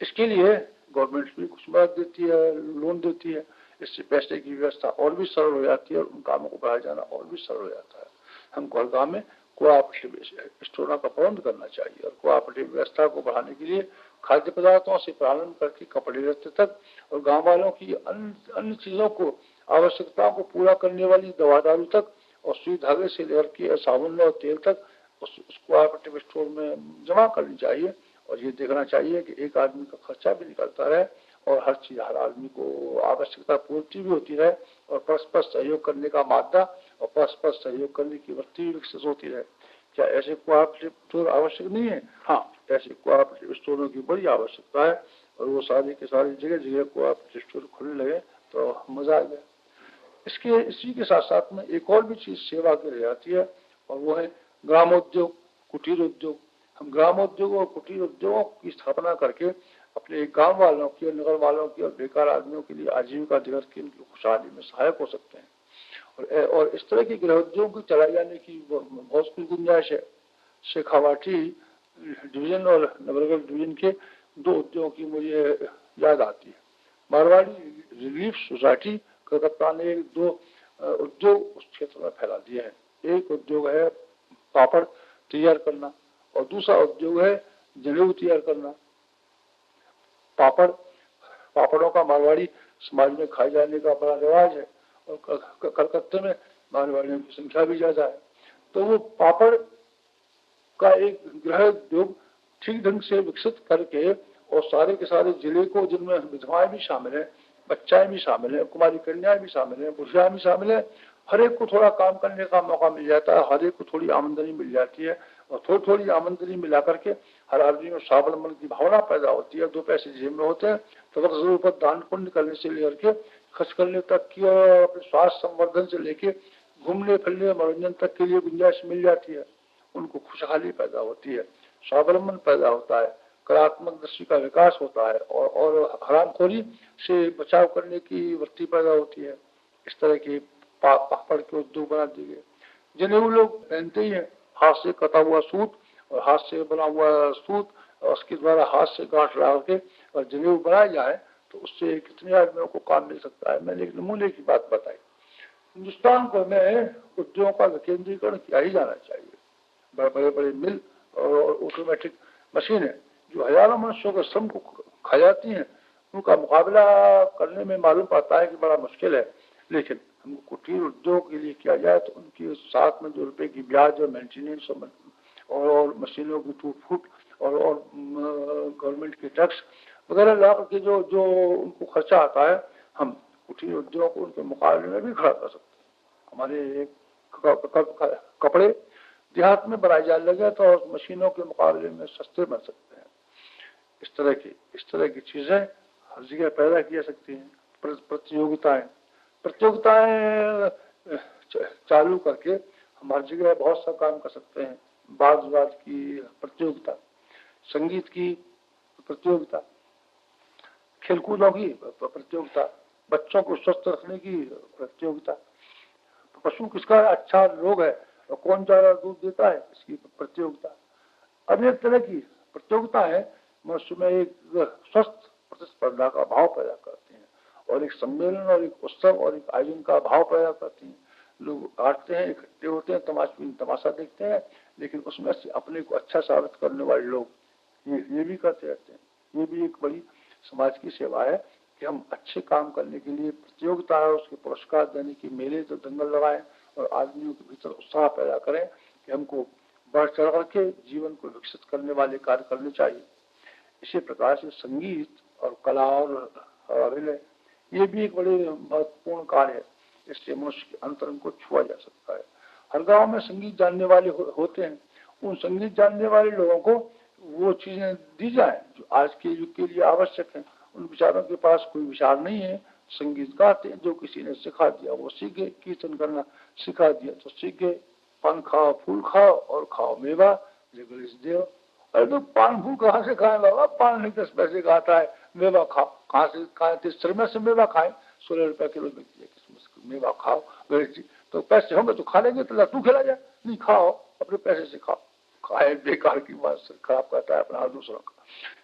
S1: इसके लिए गवर्नमेंट भी कुछ मदद देती है, लोन देती है। इससे पैसे की व्यवस्था और भी सरल हो जाती है और उन कामों को बढ़ाया जाना और भी सरल हो जाता है। हमको हर गाँव में कोऑपरेटिव स्टोरों का प्रबंध करना चाहिए और कोऑपरेटिव व्यवस्था को बढ़ाने के लिए खाद्य पदार्थों से प्रारंभ करके कपड़े लत्ते तक और गांव वालों की अन्य चीजों को, आवश्यकताओं को पूरा करने वाली दवा दारू तक और सुई धागे से लेकर के साबुन और तेल तक उस कोऑपरेटिव स्टोर में जमा करनी चाहिए। और ये देखना चाहिए कि एक आदमी का खर्चा भी निकलता रहे और हर चीज हर आदमी को आवश्यकता पूर्ति भी होती रहे और परस्पर सहयोग करने का मादा और परस्पर सहयोग करने की वृत्ति भी विकसित होती रहे। क्या ऐसे कोऑपरेटिव स्टोर आवश्यक नहीं है? हाँ, ऐसे कोऑपरेटिव स्टोरों की बड़ी आवश्यकता है और वो सारी के सारी जगह जगह कोऑपरेटिव स्टोर खुलने लगे तो मजा आ गया। इसी के साथ साथ में एक और भी चीज सेवा की रह जाती है और वो है ग्रामोद्योग, कुटीर उद्योग। हम ग्रामोद्योग और कुटीर उद्योगों की स्थापना करके अपने गांव वालों की और नगर वालों की और बेकार आदमियों के लिए आजीविका दिवस की उनकी खुशहाली में सहायक हो सकते हैं। और इस तरह के गृह उद्योग को चलाए जाने की बहुत कुछ गुंजाइश है। शेखावाटी डिवीजन और नवरगढ़ डिवीजन के 2 उद्योगों की मुझे याद आती है। मारवाड़ी रिलीफ सोसाइटी कलकत्ता ने 2 उद्योग उस क्षेत्र में फैला दिए हैं। एक उद्योग है पापड़ तैयार करना और दूसरा उद्योग है जनेऊ तैयार करना। पापड़ों का मारवाड़ी समाज में खाए जाने का बड़ा रिवाज है और कलकत्ते में मारवाड़ियों की संख्या भी ज्यादा है। तो वो पापड़ का एक गृह उद्योग ठीक ढंग से विकसित करके और सारे के सारे जिले को, जिनमें विधवाएं भी शामिल है, बच्चाएं भी शामिल है, कुमारी कन्याएं भी शामिल है, बुढ़िया भी शामिल है, हर एक को थोड़ा काम करने का मौका मिल जाता है, हर एक को थोड़ी आमदनी मिल जाती है और थोड़ी थोड़ी आमदनी मिला करके हर आदमी में स्वावलंबन की भावना पैदा होती है। 2 पैसे जेब में होते हैं तो अगर जरूरत पर दान पुण्य करने से लेकर के खर्च करने तक की और अपने स्वास्थ्य संवर्धन से लेके घूमने फिरने मनोरंजन तक के लिए गुंजाइश मिल जाती है। उनको खुशहाली पैदा होती है, स्वावलंबन पैदा होता है, कलात्मक दृष्टि का विकास होता है और हरामखोरी से बचाव करने की वृत्ति पैदा होती है। इस तरह के पापड़ के उद्योग बना दिए गए। जनेऊ लोग पहनते ही हैं, हाथ से कटा हुआ सूत और हाथ से बना हुआ सूत और उसके द्वारा हाथ से गांठ लगा के और जनेऊ बनाया जाए तो उससे कितने आदमियों को काम मिल सकता है। मैंने एक नमूने की बात बताई। हिंदुस्तान को में उद्योगों का विकेंद्रीकरण किया ही जाना चाहिए। बड़े बड़े मिल और ऑटोमेटिक मशीनें जो हजारों मनुष्यों के श्रम को खा जाती हैं, उनका मुकाबला करने में मालूम पड़ता है कि बड़ा मुश्किल है। लेकिन हमको कुटीर उद्योग के लिए किया जाए तो उनके साथ में जो रुपए की ब्याज और मेंटेनेंस और मशीनों की टूट फूट और गवर्नमेंट के टैक्स वगैरह ला करके जो जो उनको खर्चा आता है, हम कुटीर उद्योग को उनके मुकाबले में भी खड़ा कर सकते हैं। हमारे कपड़े देहात में बनाए जाने लगे तो मशीनों के मुकाबले में सस्ते बन सकते हैं। इस तरह की चीजें हर जगह पैदा की जा सकती हैं। प्रतियोगिताएं चालू करके हम हर जगह बहुत सा काम कर सकते हैं। वाद विवाद की प्रतियोगिता, संगीत की प्रतियोगिता, खेलकूदों की प्रतियोगिता, बच्चों को स्वस्थ रखने की प्रतियोगिता, पशु किसका अच्छा रोग है और कौन ज्यादा दूध देता है इसकी प्रतियोगिता, अनेक तरह की प्रतियोगिता है। मनुष्य में एक स्वस्थ प्रतिस्पर्धा का भाव पैदा करते हैं और एक सम्मेलन और एक उत्सव और एक आयोजन का भाव पैदा करते हैं। लोग बांटते हैं, इकट्ठे होते हैं, तमाशा देखते हैं, लेकिन उसमें से अपने को अच्छा साबित करने वाले लोग ये भी करते रहते हैं। ये भी एक बड़ी समाज की सेवा है कि हम अच्छे काम करने के लिए प्रतियोगिता है, उसके पुरस्कार देने की मेले तो दंगल लगाएं और आदमियों के भीतर उत्साह पैदा करें कि हमको बढ़ चढ़ करके जीवन को विकसित करने वाले कार्य करने चाहिए। इसी प्रकार से संगीत और कला और अभिनय ये भी एक बड़े महत्वपूर्ण कार्य है। इससे मनुष्य के अंतरंग को छुआ जा सकता है। हर गांव में संगीत जानने वाले होते हैं। उन संगीत जानने वाले लोगों को वो चीजें दी जाए जो आज के युग के लिए आवश्यक है। उन विचारों के पास कोई विचार नहीं है, संगीत गाते हैं, जो किसी ने सिखा दिया वो सीख गए, कीर्तन करना सिखा दिया तो सीख गए। पान खाओ फूल खाओ और खाओ मेवा जय गणेश देव। अरे तो पान फूल कहाँ से खाए बाबा, पान नहीं 10 पैसे का आता है, मेवा खाओ कहाँ से खाए, 30 से मेवा खाए, 16 रुपया किलो मिलती है किसमिस, मेवा खाओ गणेश जी। तो पैसे होंगे तो खा लेंगे, तो तू खिला जाए, नहीं खाओ अपने पैसे से खाओ, खाए बेकार की बात खराब करता है अपना दूसरों का।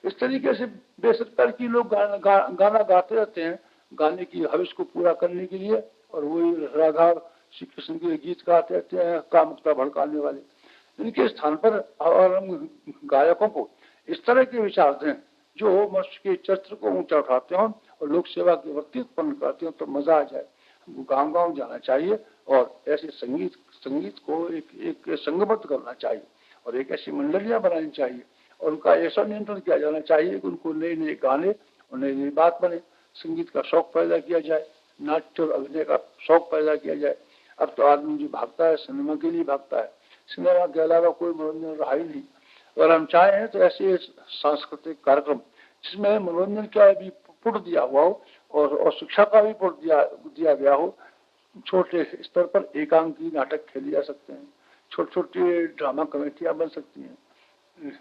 S1: इस तरीके से बेसरकार की लोग गाना गाते रहते हैं गाने की हविष को पूरा करने के लिए, और वही राधा श्री कृष्ण के गीत गाते रहते हैं कामुकता भड़काने वाले। इनके स्थान पर गायकों को इस तरह के विचार दें जो मनुष्य के चरित्र को ऊंचा उठाते हों और लोक सेवा की वृत्ति उत्पन्न करते हो, तो मजा आ जाए। हमको गाँव गाँव जाना चाहिए और ऐसे संगीत को एक संघबद्ध करना चाहिए और एक ऐसी मंडलियां बनानी चाहिए और उनका ऐसा नियंत्रण किया जाना चाहिए कि उनको नए नए गाने और नई नई बात बने, संगीत का शौक पैदा किया जाए, नाट्य और अभिनय का शौक पैदा किया जाए। अब तो आदमी जो भागता है सिनेमा के लिए भागता है, सिनेमा के अलावा कोई मनोरंजन रहा ही नहीं। अगर हम चाहें तो ऐसे सांस्कृतिक कार्यक्रम जिसमें मनोरंजन का भी पुट दिया हुआ हो और शिक्षा का भी पुट दिया गया हो, छोटे स्तर पर एकांकी नाटक खेले जा सकते हैं, छोटी छोटी ड्रामा कमेटियां बन सकती हैं,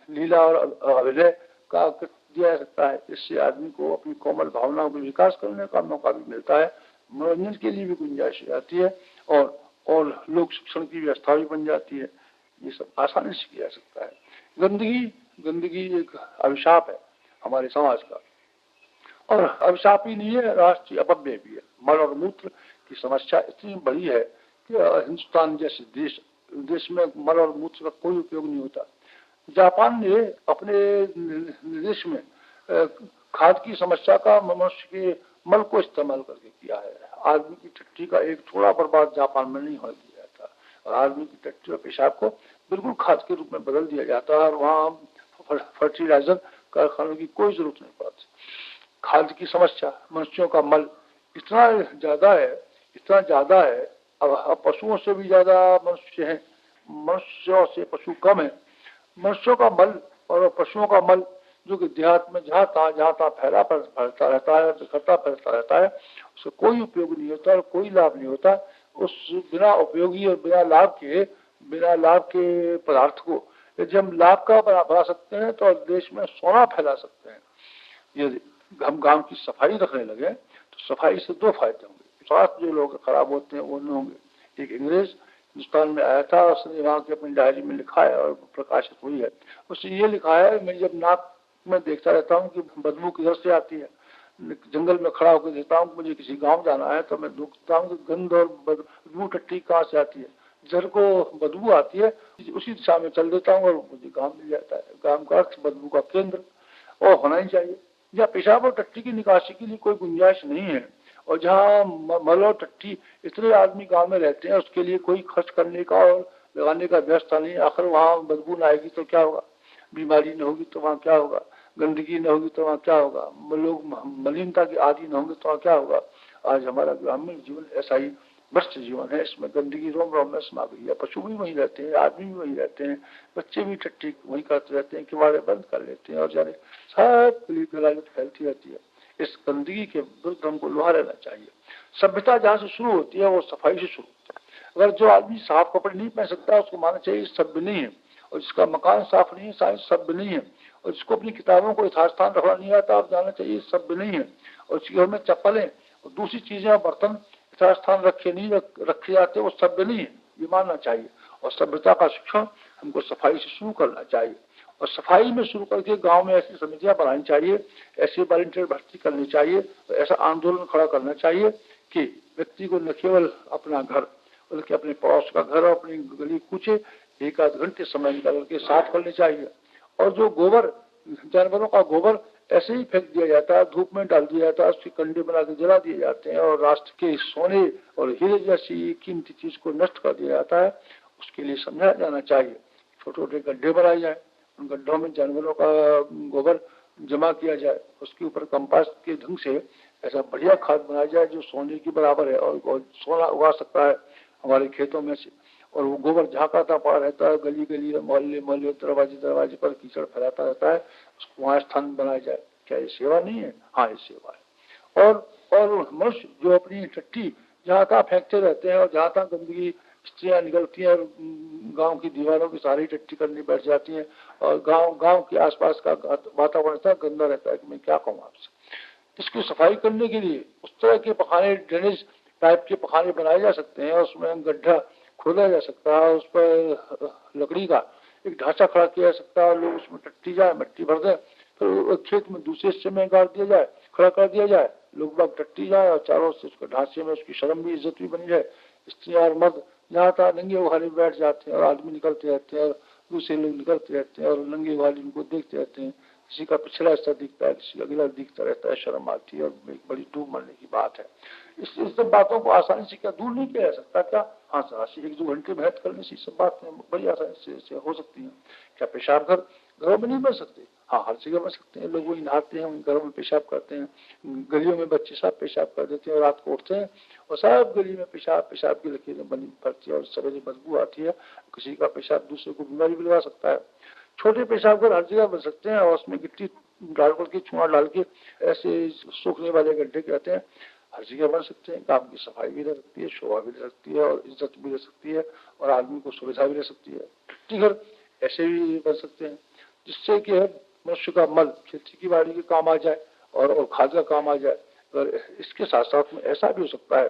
S1: लीला और अभिनय का दिया जा सकता है। इससे आदमी को अपनी कोमल भावनाओं का विकास करने का मौका भी मिलता है, मनोरंजन के लिए भी गुंजाइश आती है और लोक शिक्षण की व्यवस्था भी बन जाती है। ये सब आसानी से किया जा सकता है। गंदगी एक अभिशाप है हमारे समाज का, और अभिशाप ही नहीं है, राष्ट्रीय अपव्यय भी है। मल और मूत्र की समस्या इतनी बड़ी है कि हिंदुस्तान जैसे देश में मल और मूत्र का कोई उपयोग नहीं होता। जापान ने अपने देश में खाद की समस्या का मनुष्य के मल को इस्तेमाल करके किया है। आदमी की टट्टी का एक थोड़ा बर्बाद जापान में नहीं होने दिया जाता और आदमी की टट्टी और पेशाब को बिल्कुल खाद के रूप में बदल दिया जाता है और वहाँ फर्टिलाइजर कारखानों की कोई जरूरत नहीं पड़ती। खाद की समस्या, मनुष्यों का मल इतना ज्यादा है। अब पशुओं से भी ज्यादा मनुष्य हैं, मनुष्यों से पशु कम है। मनुष्यों का मल और पशुओं का मल जो कि देहात में जहाँ तहाँ फैलता रहता है, बिखरता फैलता रहता है, उससे कोई उपयोग नहीं होता और कोई लाभ नहीं होता। उस बिना उपयोगी और बिना लाभ के पदार्थ को कि जब लाभ का बढ़ा सकते हैं तो देश में सोना फैला सकते हैं। यदि हम गांव की सफाई रखने लगे तो सफाई से दो फायदे होंगे। स्वास्थ्य जो लोग खराब होते हैं वो नहीं होंगे। एक अंग्रेज हिंदुस्तान में आया था, उसने वहां की अपनी डायरी में लिखा है और प्रकाशित हुई है। उसने ये लिखा है, मैं जब नाक में देखता रहता हूँ कि बदबू किधर से आती है, जंगल में खड़ा होकर देखता हूँ, मुझे किसी गांव जाना है तो मैं देखता हूँ कि गंध और बदबू टट्टी कहाँ से आती है, जड़ को बदबू आती है, उसी दिशा में चल देता हूँ और मुझे गांव मिल जाता है। गांव का अर्थ बदबू का केंद्र और होना ही चाहिए, जहाँ पेशाब और टट्टी की निकासी के लिए कोई गुंजाइश नहीं है और जहाँ मल और टट्टी इतने आदमी गांव में रहते हैं उसके लिए कोई खर्च करने का और लगाने का व्यवस्था नहीं। आखिर वहाँ बदबू न आएगी तो क्या होगा, बीमारी न होगी तो वहाँ क्या होगा, गंदगी न होगी तो वहाँ क्या होगा, लोग मलिनता के आदि न होंगे तो वहाँ क्या होगा। आज हमारा ग्रामीण जीवन ऐसा ही भ्रष्ट जीवन है, इसमें गंदगी रोम रोम में समा गई है। पशु भी वहीं रहते हैं, आदमी भी वहीं रहते हैं, बच्चे भी टट्टी वहीं करते रहते हैं, किवाड़े बंद कर लेते हैं और जाने सब गली फैलती रहती है। इस गंदगी के विरुद्ध हमको लोहा रहना चाहिए। सभ्यता जहाँ से शुरू होती है वो सफाई से शुरू होती है। अगर जो आदमी साफ कपड़े नहीं पहन सकता उसको मानना चाहिए सभ्य नहीं है, और जिसका मकान साफ नहीं है शायद सभ्य नहीं है, और जिसको अपनी किताबों को यथास्थान रखना नहीं आता आप जानना चाहिए सभ्य नहीं है, और जिसके घर में चप्पलें और दूसरी चीजें बर्तन यथास्थान रखे जाते वो सभ्य नहीं है, ये मानना चाहिए। और सभ्यता का शिक्षण हमको सफाई से शुरू करना चाहिए, और सफाई में शुरू करके गांव में ऐसी समितियां बनानी चाहिए, ऐसे वॉलंटियर भर्ती करनी चाहिए, तो ऐसा आंदोलन खड़ा करना चाहिए कि व्यक्ति को न केवल अपना घर बल्कि अपने पड़ोस का घर और अपनी गली कूचे एक आध घंटे समय निकाल के साफ करने चाहिए। और जो गोबर, जानवरों का गोबर ऐसे ही फेंक दिया जाता है, धूप में डाल दिया जाता है, उसके कंडे बना के जला दिए जाते हैं और राष्ट्र के सोने और हीरे जैसी कीमती चीज को नष्ट कर दिया जाता है, उसके लिए समझाया जाना चाहिए। छोटे छोटे गड्ढे बनाए जाए, उन गड्ढों में जानवरों का गोबर जमा किया जाए, उसके ऊपर कंपास्ट के ढंग से ऐसा बढ़िया खाद बनाया जाए जो सोने की बराबर है और सोना उगा सकता है हमारे खेतों में से। और वो गोबर झाँकाता पड़ा रहता है, गली गली मोहल्ले मोहल्ले दरवाजे दरवाजे पर कीचड़ फैलाता रहता है, उसको वहाँ स्थान बनाया जाए। क्या ये सेवा नहीं है? हाँ, ये सेवा है। और मनुष्य जो अपनी टट्टी जहाँ तहाँ फेंकते रहते हैं और जहाँ तहाँ गंदगी स्त्रियाँ निकलती हैं और गांव की दीवारों की सारी टट्टी करनी बैठ जाती हैं और गांव के आसपास का वातावरण इतना गंदा रहता है कि मैं क्या कहूँ आपसे। इसकी सफाई करने के लिए उस तरह के पखाने, ड्रेनेज टाइप के पखाने बनाए जा सकते हैं, उसमें गड्ढा खोदा जा सकता है, उस पर लकड़ी का एक ढांचा खड़ा किया जा सकता है, लोग उसमें टट्टी जाए, मिट्टी भर दें, फिर खेत में दूसरे हिस्से में गाड़ दिया जाए, खड़ा कर दिया जाए, लोग बाग टट्टी जाए और चारों से उसके ढांचे में उसकी शर्म भी इज्जत भी बनी जाए। स्त्रियाँ और मर्द जहाँ तहाँ नंगे उघाड़े बैठ जाते हैं और आदमी निकलते रहते हैं और दूसरे लोग निकलते रहते हैं और नंगे उघाड़े उनको देखते रहते हैं। किसी का पिछला हिस्सा दिखता है, किसी का अगला दिखता रहता है, शर्म आती है और एक बड़ी डूब मरने की बात है। इस सब बातों को आसानी से क्या दूर नहीं किया जा सकता क्या? हाँ सर, आज एक दो घंटे मेहनत करने से सब बातें बड़ी आसानी से हो सकती हैं। क्या पेशाब घर घरों में नहीं बन सकते? हाँ, हर जगह बन सकते हैं। लोग वही नहाते हैं, वही घरों में पेशाब करते हैं, गलियों में बच्चे सब पेशाब कर देते हैं और रात को उठते हैं और सब गली में पेशाब की लकीरें बनी पड़ती है और सवेरे बदबू आती है। किसी का पेशाब दूसरे को बीमारी भी लगा सकता है। छोटे पेशाब घर हर जगह बन सकते हैं और उसमें गिट्टी डाल करके, चूना डाल के ऐसे सूखने वाले गड्ढे कहते हैं, हर जगह बन सकते हैं। काम की सफाई भी रह सकती है, शोभा भी रह सकती है और इज्जत भी रह सकती है और आदमी को सुविधा भी रह सकती है। टट्टी घर ऐसे भी बन सकते हैं जिससे कि मनुष्य का मल खेती की बाड़ी के काम आ जाए और खाद का काम आ जाए। और इसके साथ साथ में ऐसा भी हो सकता है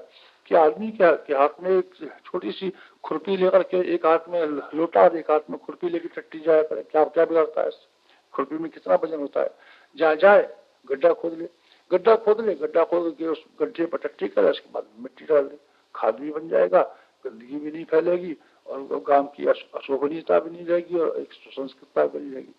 S1: कि आदमी के हाथ में एक छोटी सी खुरपी लेकर के, एक हाथ में लोटा और एक हाथ में खुरपी लेकर टट्टी जाया करे, क्या क्या बिगड़ता है? खुरपी में कितना वजन होता है? जहाँ जाए गड्ढा खोद ले, गड्ढा खोद के उस गड्ढे पर टट्टी करे, उसके बाद मिट्टी डाल दे, खाद भी बन जाएगा, गंदगी भी नहीं फैलेगी और गांव की अशोभनीयता भी नहीं रहेगी और एक सुसंस्कृतता बनी रहेगी।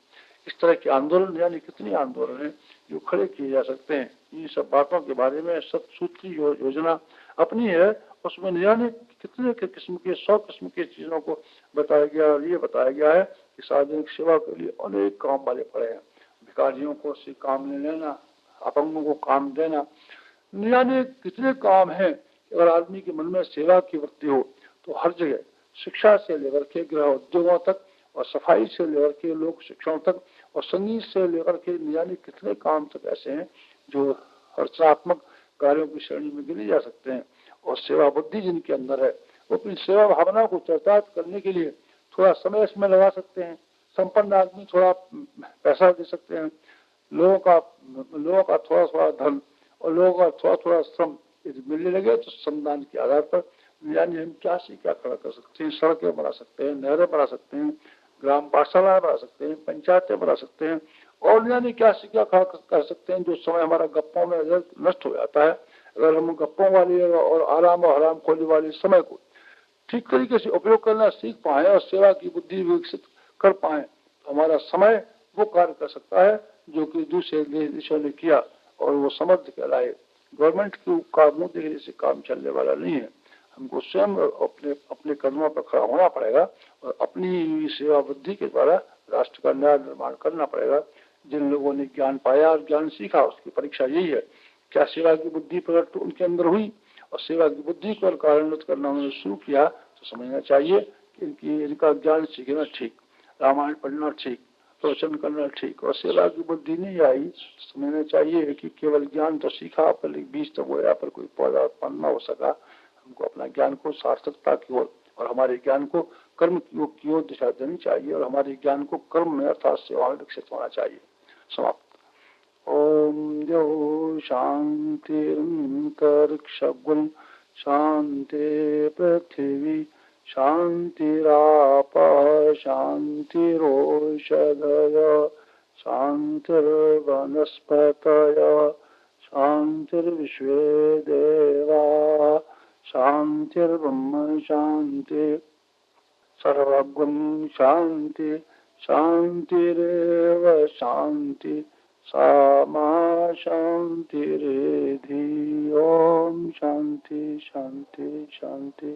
S1: इस तरह के आंदोलन, यानी कितनी आंदोलन है जो खड़े किए जा सकते हैं। इन सब बातों के बारे में सतसूत्री योजना अपनी है, उसमें जाने कितने किस्म के 100 किस्म के चीजों को बताया गया और ये बताया गया है कि सार्वजनिक सेवा के लिए अनेक काम वाले पड़े हैं। भिखारियों को से काम ले लेना, अपंगों को काम देना, यानी कितने काम हैं। अगर आदमी के मन में सेवा की वृत्ति हो तो हर जगह, शिक्षा से लेकर के गृह उद्योगों तक और सफाई से लेकर के लोक शिक्षण तक और संगीत से लेकर के यानी कितने काम तक ऐसे हैं जो रचनात्मक कार्यों की श्रेणी में गिने जा सकते हैं। और सेवा बुद्धि जिनके अंदर है वो अपनी सेवा भावना को चरितार्थ करने के लिए थोड़ा समय इसमें लगा सकते हैं। संपन्न आदमी थोड़ा पैसा दे सकते हैं, लोगों का थोड़ा थोड़ा धन और लोगों का थोड़ा थोड़ा श्रम यदि मिलने लगे तो श्रमदान के आधार पर यानी हम क्या से क्या खड़ा कर सकते हैं। सड़कें बना सकते हैं, नहरें बना सकते हैं, ग्राम पाठशाला बना सकते हैं, पंचायतें बना सकते हैं, और यानी क्या से क्या खड़ा कर सकते हैं। जो समय हमारा गप्पों में अगर नष्ट हो जाता है, अगर हम गप्पों वाली और आराम और हराम खोली वाली समय को ठीक तरीके से उपयोग करना सीख पाए और सेवा की बुद्धि विकसित कर पाए तो हमारा समय वो कार्य कर सकता है जो कि दूसरे देशों ने किया और वो समर्थ कहलाए। गवर्नमेंट का मुंह देखने से काम चलने वाला नहीं है। हमको स्वयं अपने अपने कदमों पर खड़ा होना पड़ेगा और अपनी सेवा बुद्धि के द्वारा राष्ट्र का नया निर्माण करना पड़ेगा। जिन लोगों ने ज्ञान पाया और ज्ञान सीखा उसकी परीक्षा यही है, क्या सेवा की बुद्धि प्रकट उनके अंदर हुई और सेवा की बुद्धि को कार्यान्वित करना उन्होंने शुरू किया तो समझना चाहिए कि इनका ज्ञान सीखना ठीक, रामायण पढ़ना ठीक, प्रवचन करना ठीक, और सेवा की बुद्धि नहीं आई तो समझना चाहिए कि केवल ज्ञान तो सीखा पर बीज तो बोया पर कोई पौधा उत्पन्न न हो सका। हमको अपना ज्ञान को सार्थकता की ओर और हमारे ज्ञान को कर्म की ओर दिशा देनी चाहिए और हमारे ज्ञान को कर्म में अर्थात सेवा में विकसित होना चाहिए। समाप्त। ओम जो शांतिरंतरिक्षगुण शांति पृथ्वी शांतिराप शांतिरोषधय शांतिर्वनस्पतय शांतिर्विश्वे देवा शांतिर्ब्रह्म शांति सर्वगुण शांति शांतिरेव शांति सामा शांतिरेधि। ओम शांति शांति शांति।